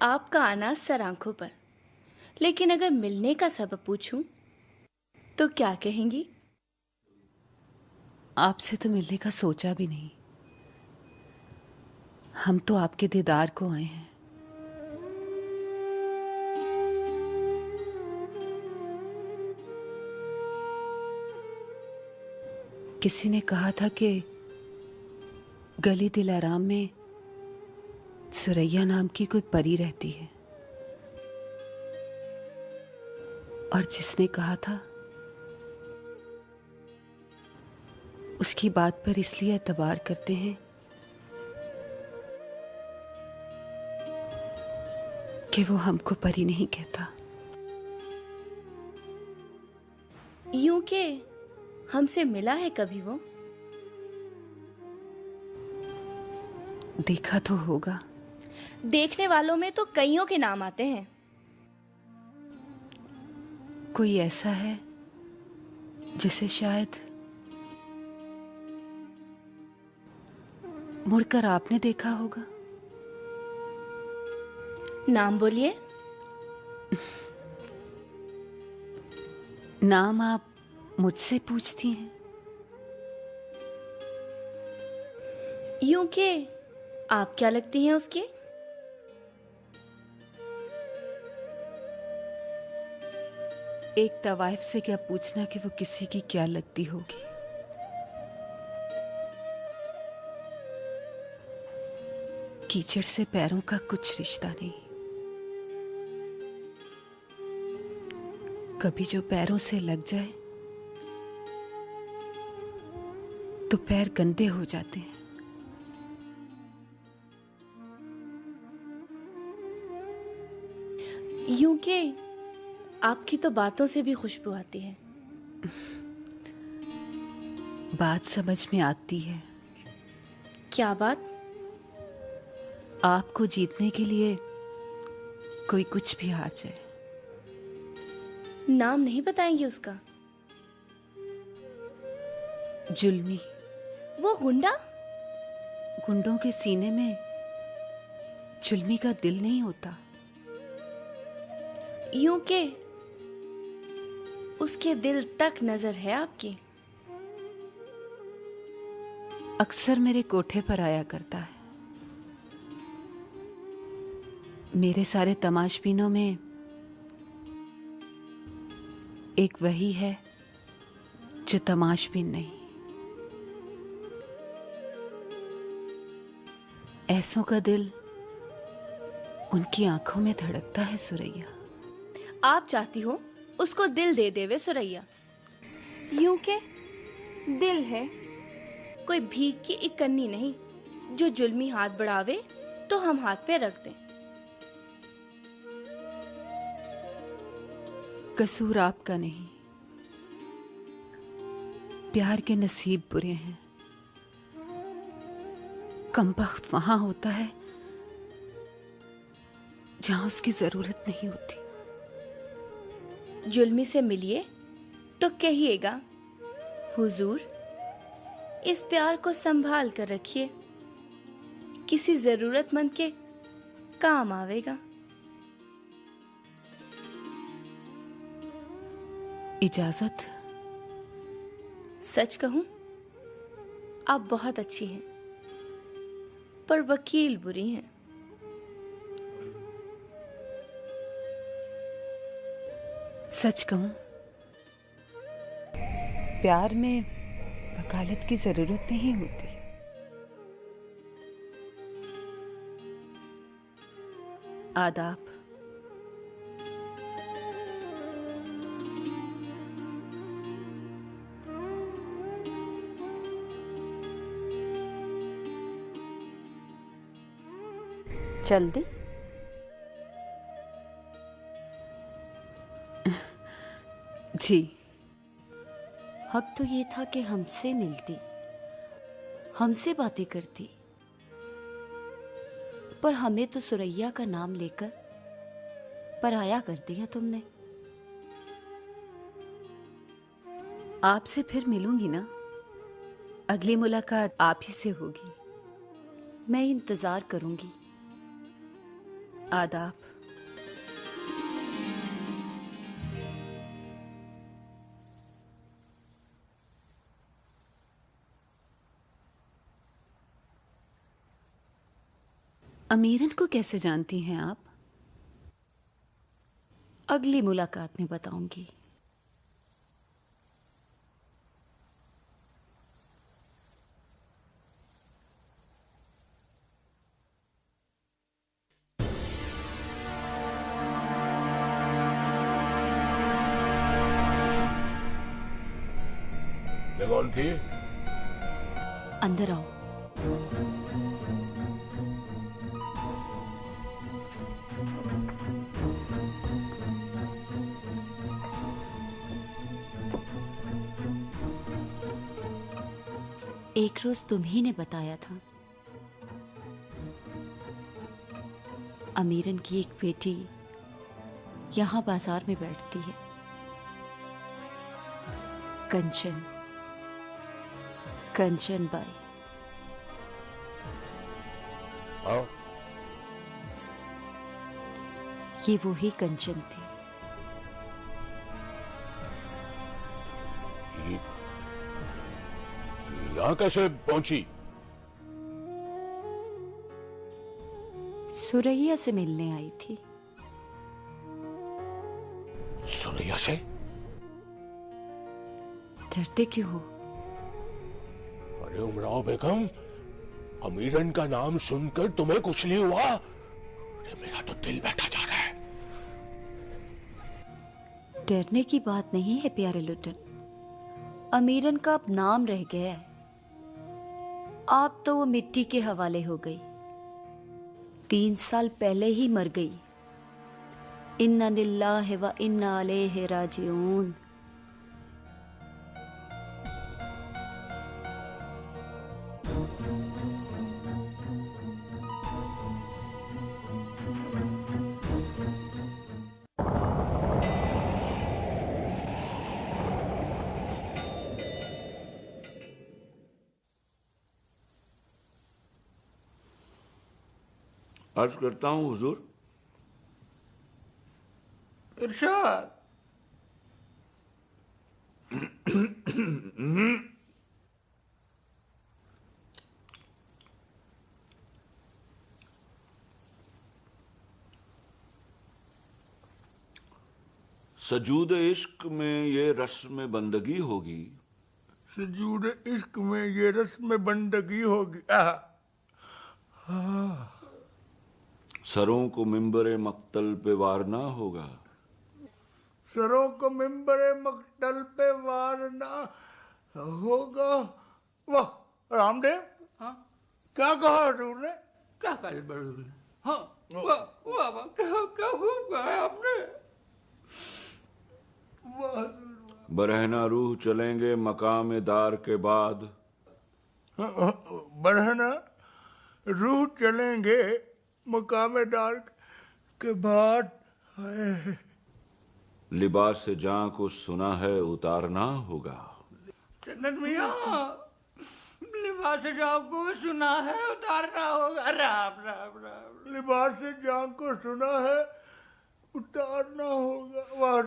आपका आना सर आंखों पर, लेकिन अगर मिलने का सबब पूछूं तो क्या कहेंगी? आपसे तो मिलने का सोचा भी नहीं। हम तो आपके दीदार को आए हैं। किसी ने कहा था कि गली दिलाराम में सुरैया नाम की कोई परी रहती है, और जिसने कहा था उसकी बात पर इसलिए एतबार करते हैं कि वो हमको परी नहीं कहता। यूं के हमसे मिला है कभी वो? देखा तो होगा। देखने वालों में तो कईयों के नाम आते हैं। कोई ऐसा है जिसे शायद मुड़कर आपने देखा होगा। नाम बोलिए। नाम आप मुझसे पूछती हैं? यूं के आप क्या लगती हैं उसकी? एक तवाइफ से क्या पूछना कि वो किसी की क्या लगती होगी। कीचड़ से पैरों का कुछ रिश्ता नहीं। कभी जो पैरों से लग जाए तो पैर गंदे हो जाते हैं। यूं के आपकी तो बातों से भी खुशबू आती है। बात समझ में आती है। क्या बात? आपको जीतने के लिए कोई कुछ भी हार जाए। नाम नहीं बताएंगे उसका? जुल्मी। वो गुंडा? गुंडों के सीने में जुल्मी का दिल नहीं होता। यूं के उसके दिल तक नजर है आपकी। अक्सर मेरे कोठे पर आया करता है। मेरे सारे तमाशबीनों में एक वही है जो तमाशबीन नहीं। ऐसों का दिल उनकी आंखों में धड़कता है सुरैया। आप चाहती हो उसको दिल दे देवे सुरैया? यूं के दिल है कोई भीख की एक कन्नी नहीं जो जुल्मी हाथ बढ़ावे तो हम हाथ पे रख दें। कसूर आपका नहीं, प्यार के नसीब बुरे हैं। कमबख्त वहां होता है जहां उसकी जरूरत नहीं होती। जुल्मी से मिलिए तो कहिएगा, हुजूर इस प्यार को संभाल कर रखिए, किसी जरूरतमंद के काम आवेगा। इजाजत? सच कहूं, आप बहुत अच्छी हैं, पर वकील बुरी हैं। सच कहूं, प्यार में वकालत की जरूरत नहीं होती। आदाब। चल दी? जी। हक तो ये था कि हमसे मिलती, हमसे बातें करती, पर हमें तो सुरैया का नाम लेकर पराया कर दिया तुमने। आपसे फिर मिलूंगी ना। अगली मुलाकात आप ही से होगी। मैं इंतजार करूंगी। आदाब। अमीरन को कैसे जानती हैं आप? अगली मुलाकात में बताऊंगी। ये कौन थी? अंदर आओ। एक रोज तुम्ही ने बताया था अमीरन की एक बेटी यहां बाजार में बैठती है, कंचन, कंचन बाई। हाँ, ये वो ही कंचन थी। यहाँ कैसे पहुंची? सुरैया से मिलने आई थी। सुरैया से? डरते क्यों हो? अरे उमराव बेगम, अमीरन का नाम सुनकर तुम्हें कुछ नहीं हुआ? अरे मेरा तो दिल बैठा जा रहा है। डरने की बात नहीं है प्यारे लुटन। अमीरन का अब नाम रह गया है। आप तो वो मिट्टी के हवाले हो गई, 3 साल पहले ही मर गई। इन्ना लिल्लाहि व इन्ना अलैहि राजिऊन। अर्ज करता हूँ हुजूर। इरशाद। सजूद इश्क में ये रस्म बंदगी होगी, सजूद इश्क में ये रस्म बंदगी होगी। सरों को मिंबरे मक्तल पे वारना होगा, सरों को मिंबरे मक्तल पे वारना होगा। वाह रामदेव, हाँ क्या कहा हजूर ने? क्या कहा हजूर ने? हाँ वाह वाह वाह, क्या क्या खूब कहा आपने। वाह बरहना रूह चलेंगे मकाम दार के बाद, बढ़ना रूह चलेंगे मकामेदार के बाद। लिबास से जां को सुना है उतारना होगा। जन्नत मियाँ, लिबास से जान को सुना है उतारना होगा। राम राम राम। लिबास से जान को सुना है उतारना होगा। वाह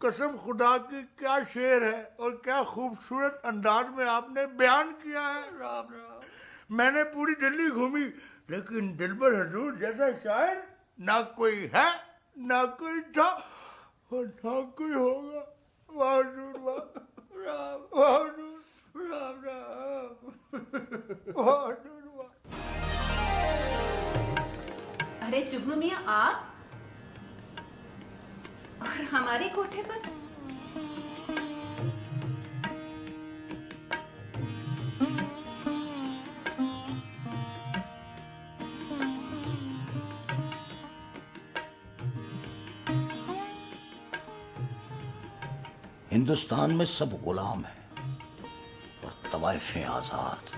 कसम खुदा की, क्या शेर है और क्या खूबसूरत अंदाज में आपने बयान किया है। राम राम। मैंने पूरी दिल्ली घूमी, लेकिन दिलबर हजूर जैसा शायर ना कोई है, ना कोई था और ना कोई होगा। वाह हजूर वाह। राम वाह हजूर, राम राम। वाह हजूर वाह। अरे जुगनू मियाँ, आप और हमारे कोठे पर? हिंदुस्तान में सब गुलाम हैं और तवाइफें आजाद।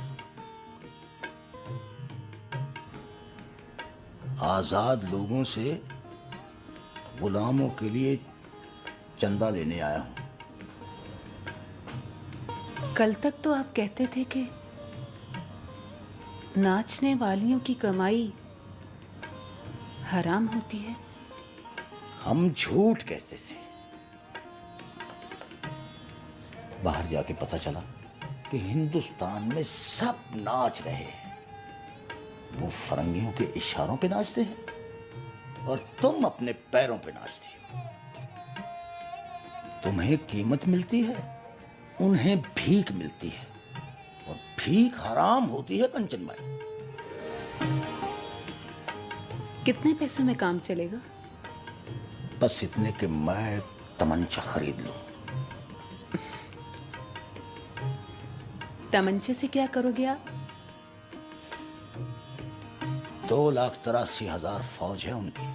आजाद लोगों से गुलामों के लिए चंदा लेने आया हूं। कल तक तो आप कहते थे कि नाचने वालियों की कमाई हराम होती है? हम झूठ कहते थे। बाहर जाके पता चला कि हिंदुस्तान में सब नाच रहे हैं। वो फरंगियों के इशारों पे नाचते हैं और तुम अपने पैरों पे नाचती हो। तुम्हें कीमत मिलती है, उन्हें भीख मिलती है, और भीख हराम होती है कंचनबाई। कितने पैसों में काम चलेगा? बस इतने कि मैं तमंचा खरीद लूं। तमंचे से क्या करोगे आप? 2,83,000 फौज है उनकी।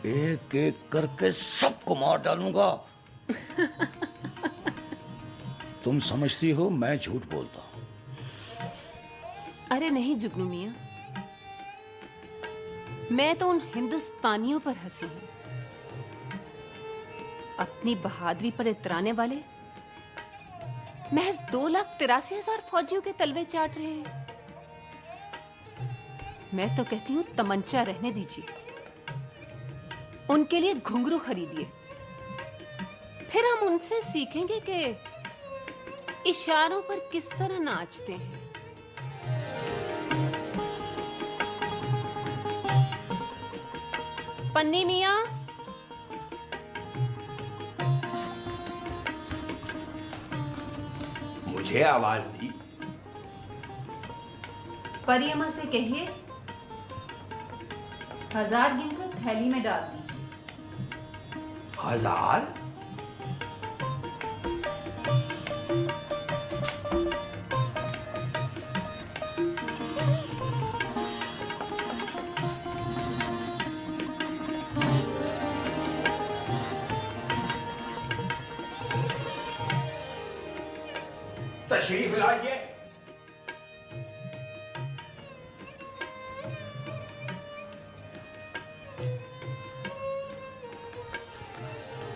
एक एक करके सबको मार डालूंगा। तुम समझती हो मैं झूठ बोलता हूं। अरे नहीं जुगनू मियां, मैं तो उन हिंदुस्तानियों पर हंसी हूं, अपनी बहादुरी पर इतराने वाले महज 2,83,000 फौजियों के तलवे चाट रहे हैं। मैं तो कहती हूं तमंचा रहने दीजिए, उनके लिए घुंघरू खरीदिए, फिर हम उनसे सीखेंगे कि इशारों पर किस तरह नाचते हैं। पन्नी मियां, मुझे आवाज दी। परियमा से कहिए 1000 गिनकर थैली में डाल दीजिए। 1000? तशरीफ लाइए।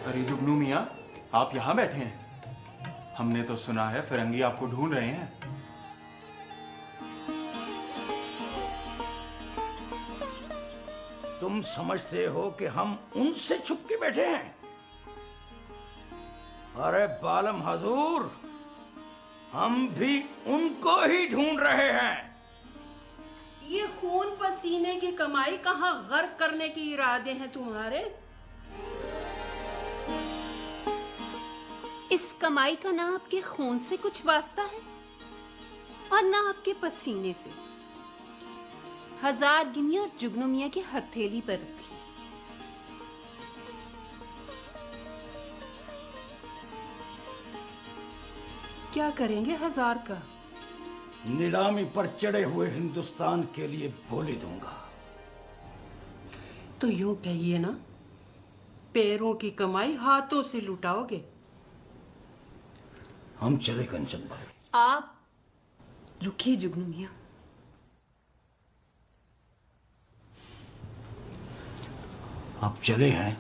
अरे जुगनू मियां, आप यहाँ बैठे हैं? हमने तो सुना है फिरंगी आपको ढूंढ रहे हैं। तुम समझते हो कि हम उनसे छुप के बैठे हैं? अरे बालम हजूर, हम भी उनको ही ढूंढ रहे हैं। ये खून पसीने की कमाई कहाँ गर्क करने के इरादे हैं तुम्हारे? इस कमाई का ना आपके खून से कुछ वास्ता है और ना आपके पसीने से। 1000 गिनी और जुगनू मियां की हथेली पर रखी। क्या करेंगे 1000 का? नीलामी पर चढ़े हुए हिंदुस्तान के लिए बोली दूंगा। तो यूं कहिए ना, पैरों की कमाई हाथों से लुटाओगे। हम चले कंचन भाई। आप रुकिए जुगनू मियां। आप चले हैं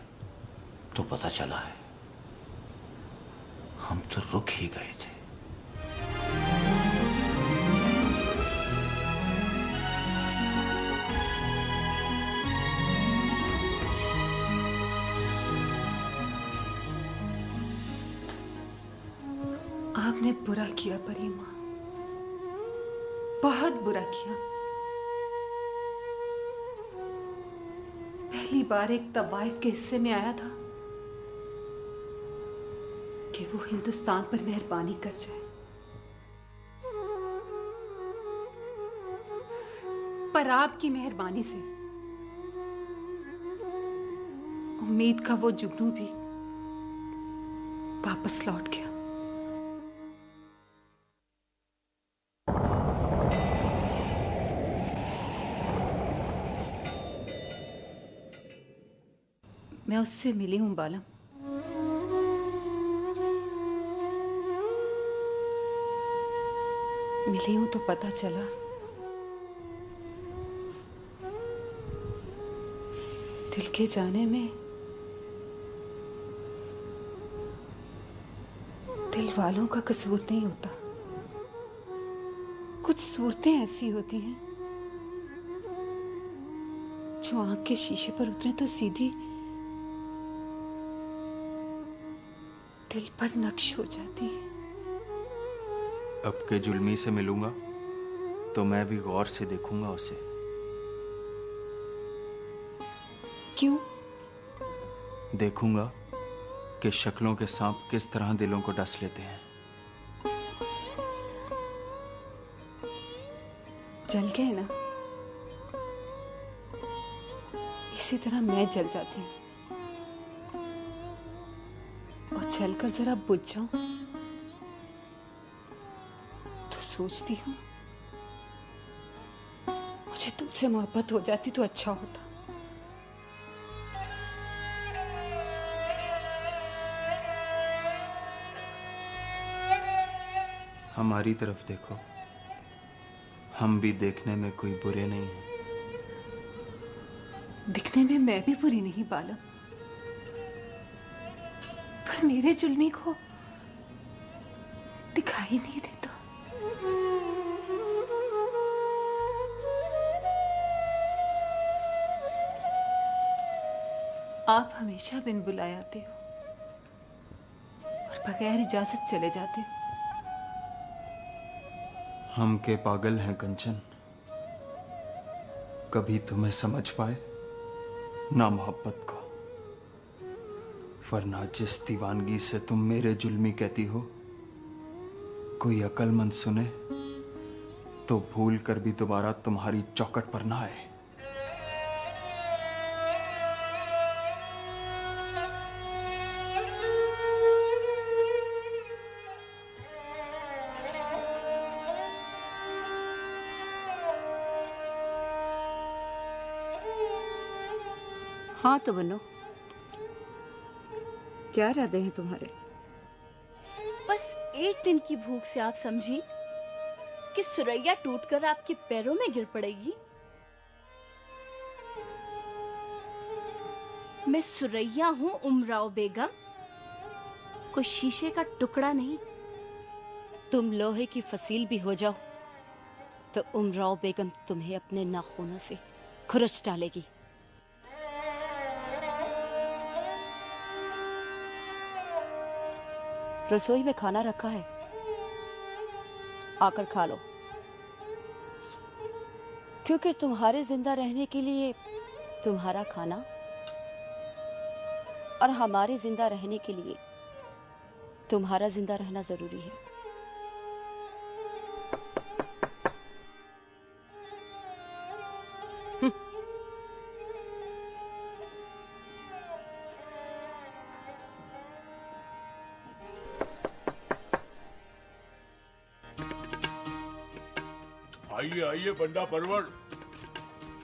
तो पता चला है, हम तो रुक ही गए थे। आपने बुरा किया परियमा, बहुत बुरा किया। पहली बार एक तवाइफ के हिस्से में आया था कि वो हिंदुस्तान पर मेहरबानी कर जाए, पर आपकी मेहरबानी से उम्मीद का वो जुगनू भी वापस लौट गया। मैं उससे मिली हूं बालम। मिली हूं तो पता चला दिल के जाने में दिल वालों का कसूर नहीं होता। कुछ सूरतें ऐसी होती हैं जो जो आंख के शीशे पर उतरे तो सीधी दिल पर नक्श हो जाती है। अब के जुल्मी से मिलूंगा तो मैं भी गौर से देखूंगा उसे। क्यों? देखूंगा कि शक्लों के सांप किस तरह दिलों को डस लेते हैं। जल गए ना, इसी तरह मैं जल जाती हूँ और जलकर जरा बुझ जाऊं तो सोचती हूँ मुझे तुमसे मोहब्बत हो जाती तो अच्छा होता। हमारी तरफ देखो, हम भी देखने में कोई बुरे नहीं हैं। दिखने में मैं भी बुरी नहीं बालम, पर मेरे जुल्मी को दिखाई नहीं देता। आप हमेशा बिन बुलाए आते हो और बगैर इजाजत चले जाते हो। हम के पागल हैं कंचन, कभी तुम्हें समझ पाए ना मोहब्बत को, वरना जिस दीवानगी से तुम मेरे जुल्मी कहती हो, कोई अक्लमंद सुने तो भूल कर भी दोबारा तुम्हारी चौखट पर ना आए। हाँ तो बनो, क्या इरादे हैं तुम्हारे? बस एक दिन की भूख से आप समझी कि सुरैया टूटकर आपके पैरों में गिर पड़ेगी। मैं सुरैया हूँ उमराव बेगम, कोई शीशे का टुकड़ा नहीं। तुम लोहे की फसील भी हो जाओ तो उमराव बेगम तुम्हें अपने नाखूनों से खुरच डालेगी। रसोई में खाना रखा है, आकर खा लो, क्योंकि तुम्हारे जिंदा रहने के लिए तुम्हारा खाना और हमारे जिंदा रहने के लिए तुम्हारा जिंदा रहना जरूरी है। आइए आइए बंदा परवर,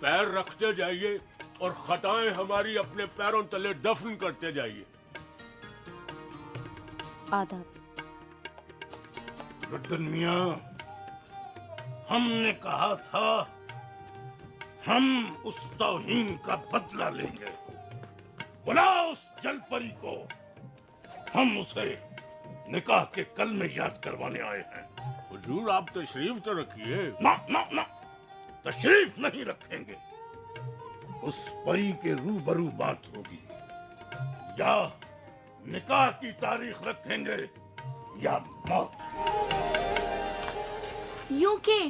पैर रखते जाइए और खताएं हमारी अपने पैरों तले दफन करते जाइए। आदाब। रुद्दन मियां, हमने कहा था हम उस तौहीन का बदला लेंगे। बुलाओ उस जलपरी को, हम उसे निकाह के कलमे याद करवाने आए हैं। हुजूर आप तशरीफ तो रखिए। ना ना ना, तशरीफ नहीं रखेंगे। उस परी के रूबरू बात होगी, या निकाह की तारीख रखेंगे या मौत। यूं के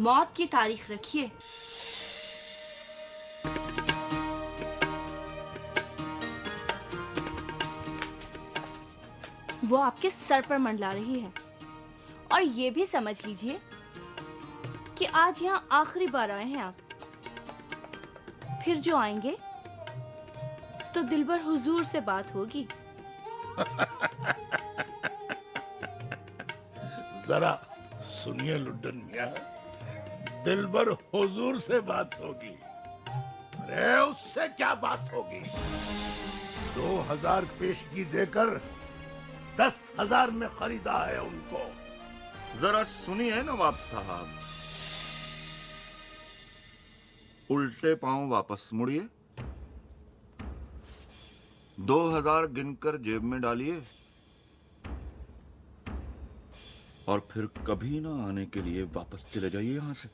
मौत की तारीख रखिए। वो आपके सर पर मंडला रही है, और ये भी समझ लीजिए कि आज यहाँ आखिरी बार आए हैं आप। फिर जो आएंगे तो दिलबर हुजूर से बात होगी। जरा सुनिए लुड्डन मियां, दिलबर हुजूर से बात होगी। अरे उससे क्या बात होगी? 2000 पेशगी देकर 10,000 में खरीदा है उनको। जरा सुनिए नवाब साहब, उल्टे पांव वापस मुड़िए, 2000 गिनकर जेब में डालिए और फिर कभी ना आने के लिए वापस चले जाइए यहां से।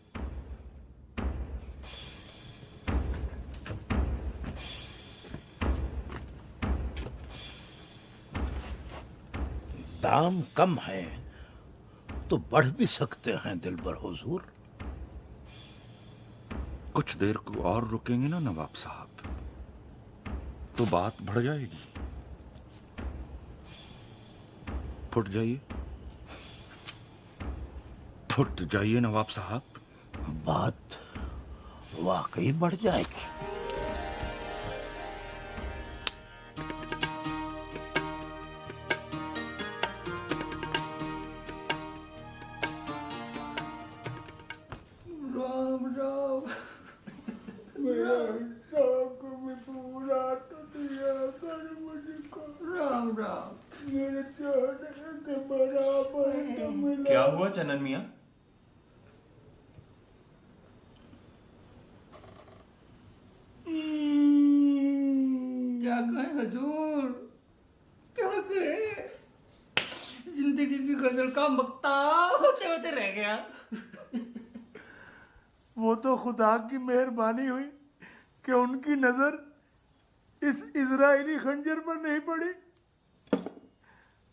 अयाम कम है तो बढ़ भी सकते हैं दिलबर हुजूर। कुछ देर को और रुकेंगे ना नवाब साहब तो बात बढ़ जाएगी। फुट जाइए, फुट जाइए नवाब साहब। बात वाकई बढ़ जाएगी। राम राम, मेरा हिस्सा को भी पूरा तो दिया कर मुझको। राम राम, मेरे चाहने के बराबर तो मिला। क्या हुआ चनन मियाँ? क्या कहें हजूर, क्या कहें? जिंदगी की गजल का मक्ता होते होते रह गया। वो तो खुदा की मेहरबानी हुई कि उनकी नजर इस इजरायली खंजर पर नहीं पड़ी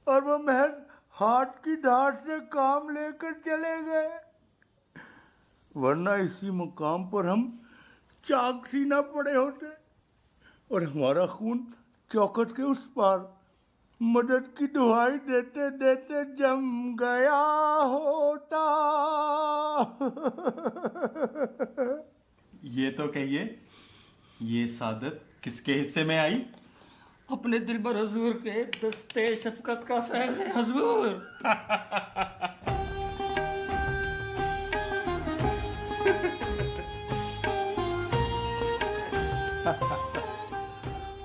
और वो महज हाथ की ढाट से काम लेकर चले गए, वरना इसी मुकाम पर हम चाक सीना पड़े होते और हमारा खून चौखट के उस पार मदद की दुहाई देते देते जम गया होता। ये तो कहिए, ये सादत किसके हिस्से में आई? अपने दिलबर हुजूर के दस्ते शफकत का फैल है हुजूर।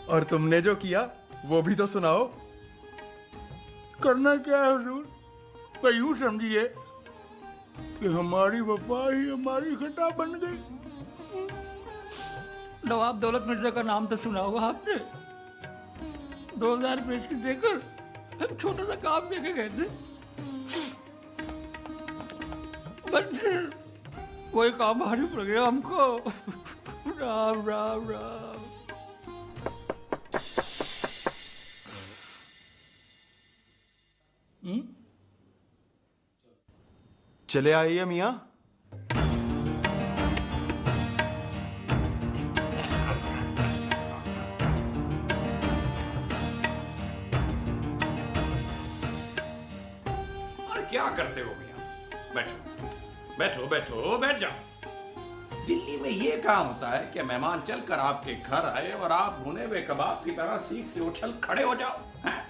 और तुमने जो किया वो भी तो सुनाओ। करना क्या है हुजूर, तो यूं समझिए कि हमारी वफा ही हमारी खता बन गई। नवाब दौलत मिर्जा का नाम तो सुना होगा आपने। 2000 पेशगी देकर हम छोटा सा काम लेके गए थे, बट वही काम भारी पड़ गया हमको। राम राम राम। चले आइए मियाँ। क्या करते हो भैया? बैठो बैठो बैठो, बैठ जाओ। दिल्ली में ये काम होता है कि मेहमान चलकर आपके घर आए और आप भुने हुए कबाब की तरह सीख से उछल खड़े हो जाओ, हैं?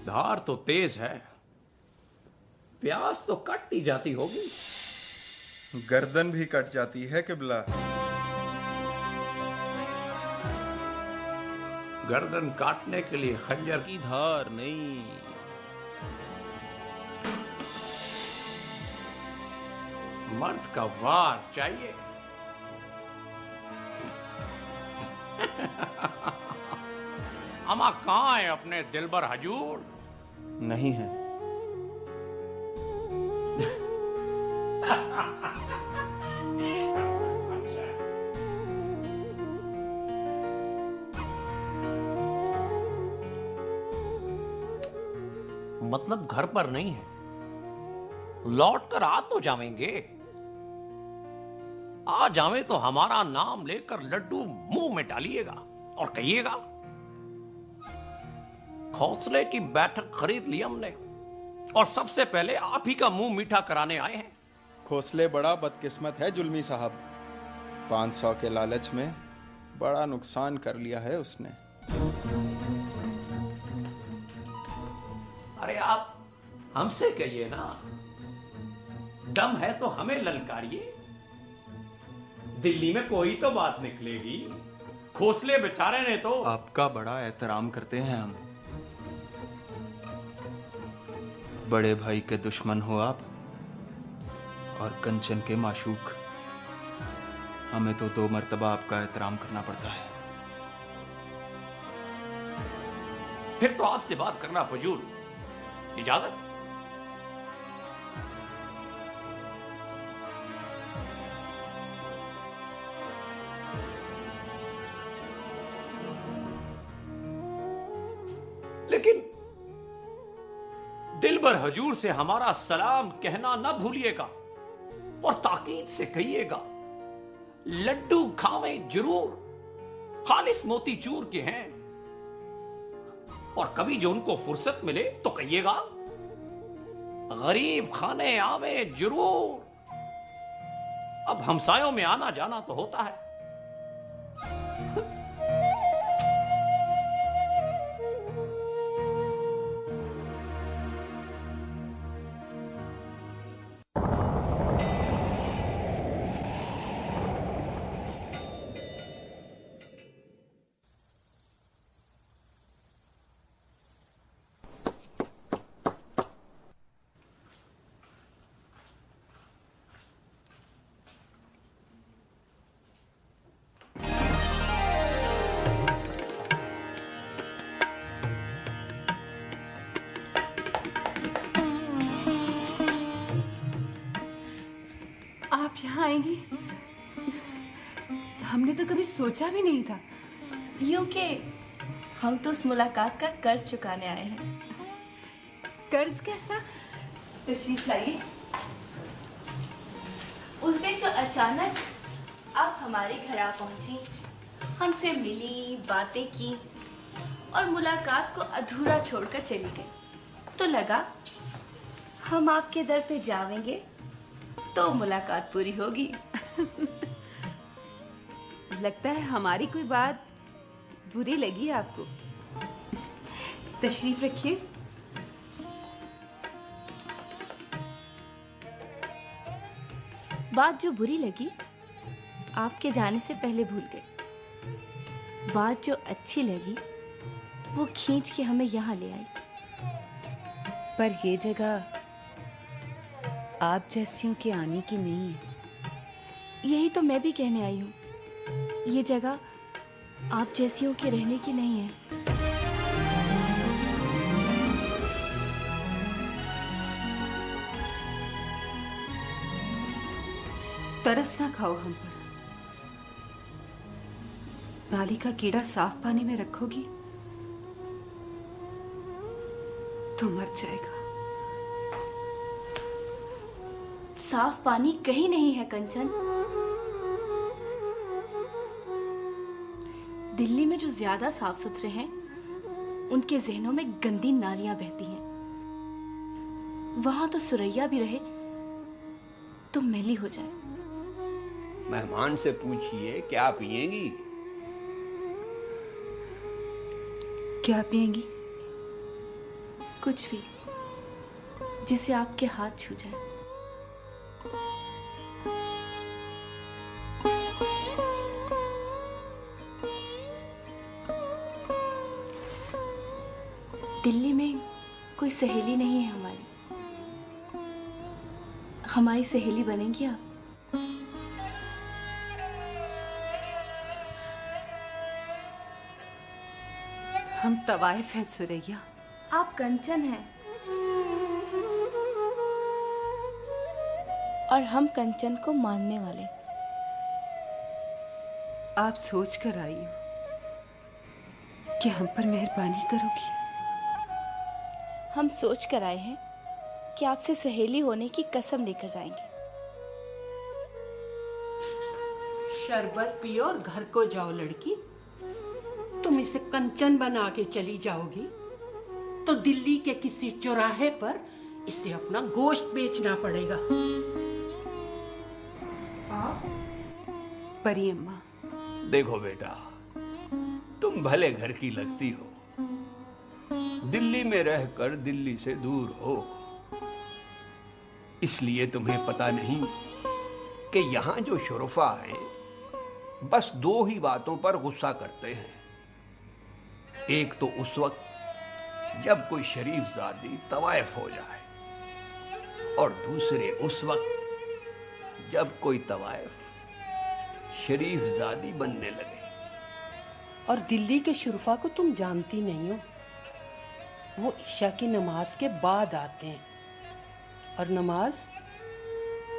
धार तो तेज है, प्यास तो कट ही जाती होगी। गर्दन भी कट जाती है किबला। गर्दन काटने के लिए खंजर की धार नहीं, मर्द का वार चाहिए। अमा कहाँ है अपने दिलबर हजूर? नहीं है। मतलब घर पर नहीं है, लौट कर आ तो जावेंगे। आ जावे तो हमारा नाम लेकर लड्डू मुंह में डालिएगा और कहिएगा खौसले की बैठक खरीद ली हमने और सबसे पहले आप ही का मुंह मीठा कराने आए हैं। खोसले बड़ा बदकिस्मत है जुल्मी साहब, 500 के लालच में बड़ा नुकसान कर लिया है उसने। अरे आप हमसे कहिए ना, दम है तो हमें ललकारिए, दिल्ली में कोई तो बात निकलेगी। खोसले बेचारे ने तो आपका बड़ा एहतराम करते हैं हम। बड़े भाई के दुश्मन हो आप और कंचन के माशूक। हमें तो 2 मर्तबा आपका एहतराम करना पड़ता है। फिर तो आपसे बात करना फजूल। इजाजत। लेकिन दिलबर हजूर से हमारा सलाम कहना न भूलिएगा और ताकीद से कहिएगा लड्डू खावे जरूर, खालिस मोतीचूर के हैं। और कभी जो उनको फुर्सत मिले तो कहिएगा गरीब खाने आवे जरूर। अब हमसायों में आना जाना तो होता है। आप यहाँ आएंगी हमने तो कभी सोचा भी नहीं था। यूं कि हम तो उस मुलाकात का कर्ज चुकाने आए हैं। कर्ज कैसा? तशरीफ लाइए। उस दिन जो अचानक आप हमारे घर आ पहुंची, हमसे मिली, बातें की और मुलाकात को अधूरा छोड़कर चली गई, तो लगा हम आपके दर पे जावेंगे तो मुलाकात पूरी होगी। लगता है हमारी कोई बात बुरी लगी आपको। तशरीफ रखिए। बात जो बुरी लगी आपके जाने से पहले भूल गए। बात जो अच्छी लगी वो खींच के हमें यहाँ ले आई। पर ये जगह आप जैसियों के आने की नहीं है। यही तो मैं भी कहने आई हूँ। ये जगह आप जैसियों के रहने की नहीं है। तरस ना खाओ हम पर। नाली का कीड़ा साफ पानी में रखोगी तो मर जाएगा। साफ पानी कहीं नहीं है कंचन। दिल्ली में जो ज्यादा साफ सुथरे हैं उनके जहनों में गंदी नालियां बहती हैं। वहां तो सुरैया भी रहे तो मैली हो जाए। मेहमान से पूछिए क्या पिएंगी? क्या पिएंगी? कुछ भी जिसे आपके हाथ छू जाए। दिल्ली में कोई सहेली नहीं है हमारी। हमारी सहेली बनेंगी आप। हम तवाइफ हैं सुरैया। आप कंचन हैं और हम कंचन को मानने वाले। आप सोच कर आई हो कि हम पर मेहरबानी करोगी। हम सोच कर आए हैं कि आपसे सहेली होने की कसम लेकर जाएंगे। शरबत पियो और घर को जाओ लड़की। तुम इसे कंचन बना के चली जाओगी तो दिल्ली के किसी चौराहे पर इसे अपना गोश्त बेचना पड़ेगा। परी अम्मा, देखो बेटा, तुम भले घर की लगती हो, दिल्ली में रहकर दिल्ली से दूर हो, इसलिए तुम्हें पता नहीं कि यहाँ जो शुरफा हैं बस दो ही बातों पर गुस्सा करते हैं। एक तो उस वक्त जब कोई शरीफ ज़ादी तवाइफ हो जाए, और दूसरे उस वक्त जब कोई तवाइफ शरीफ ज़ादी बनने लगे। और दिल्ली के शुरफा को तुम जानती नहीं हो। वो ईशा की नमाज के बाद आते हैं और नमाज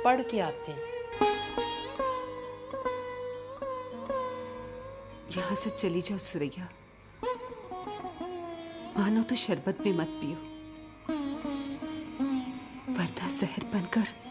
पढ़ के आते हैं। यहाँ से चली जाओ सुरैया, मानो तो शरबत भी मत पियो, वरना जहर बनकर